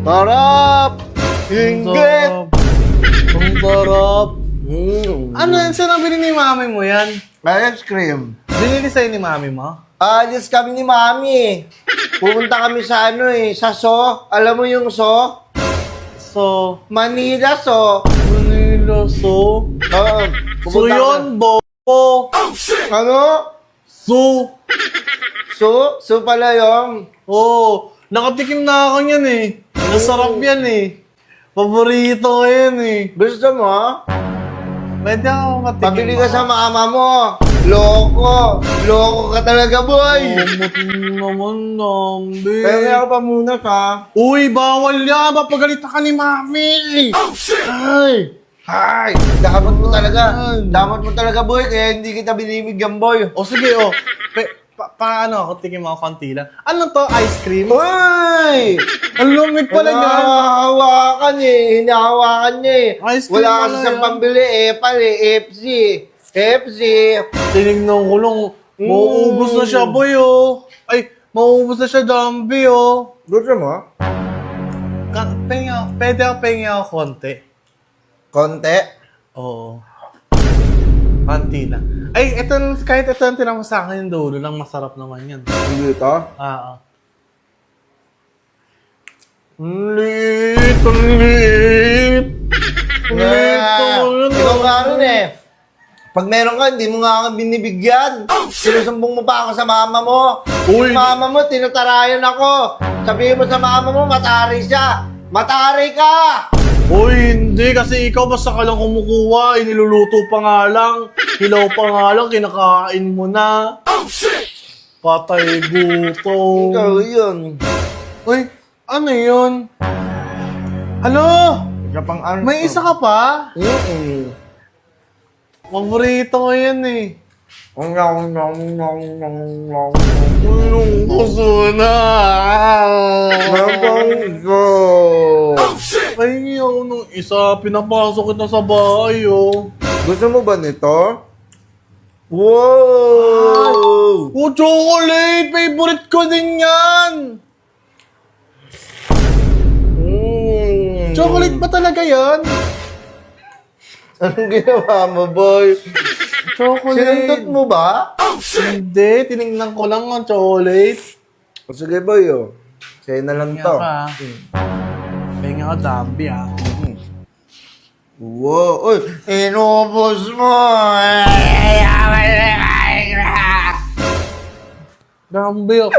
Sarap! Ingit! Ang sarap. Ano Ano? yan? Saan nabili ni mami mo yan? Ice cream. Binili sa'yo ni mami mo? Alis kami ni Mami. Pupunta kami sa sa So. Alam mo yung So? So, Manila So. Manila, so? Oo. So pupunta yun, bobo. kami. Ano? So, So pala yung... oh, nakatikim na ako yan eh. Masarap yan eh. Paborito ko yan eh. Gusto mo? Pwede ako matikim. Pabili ka sa mama mo. Loko. Loko ka talaga, boy. Naman, nambi. Kaya ako pa muna ka. Uy, bawal yan. Mapagalitan ka ni mami. Ay. Hay! Damot mo talaga. Damot mo talaga, boy. Kaya hindi kita binibigyan, boy. O sige, o. Paano ako? Tikim ako konti lang. Ano to? Ice cream? Hoy! Ang lumig pala yan. Hinahawakan eh. Hinahawakan niya eh. Ice cream Wala pala kasi sa yan. pambili eh. Pali, FC. FC. Tinignan ko lang. Mauubos na siya, boy, oh. Ay, mauubos na siya, Jambi, oh. Gusto mo? Pwede ako pengi ako konti. Konti? Oo. Konti lang. Ay, ito, kahit ito ang tinama sa akin yung dulo lang, masarap naman yan. Hindi ito? Ah. Ang liit, ang liit. Ang liit naman. Ikaw nga rin eh. Pag meron ka, hindi mo nga ako binibigyan. Sinusumbong mo pa ako sa mama mo. Uy. Yung mama mo, tinatarayan ako. Sabihin mo sa mama mo, matari siya. Matari ka! Uy, hindi. Kasi ikaw basta ka lang kumukuha. Iniluluto pa nga lang. Hilaw pa nga lang. Kinakain mo na. Patay gutom. Ikaw yun. Uy, ano yun? Ano? Isa pang ano? May isa ka pa? Paborito ko yan eh. Anong gusto na? Pahingi ako ng isa. Pinapasok kita sa bahay, oh. Gusto mo ba nito? Wow! Oh, chocolate! Favorite ko din yan! Chocolate ba talaga yan? Anong ginawa mo, boy? Chocolate. Sinundot mo ba? Hindi, tinignan ko lang ang chocolate. O sige, boy, oh. Sa'yo na lang Pahinga to. ka. Pahinga ka, Dambi, ah. Wow! Uy! Inubos mo! Dambi, oh.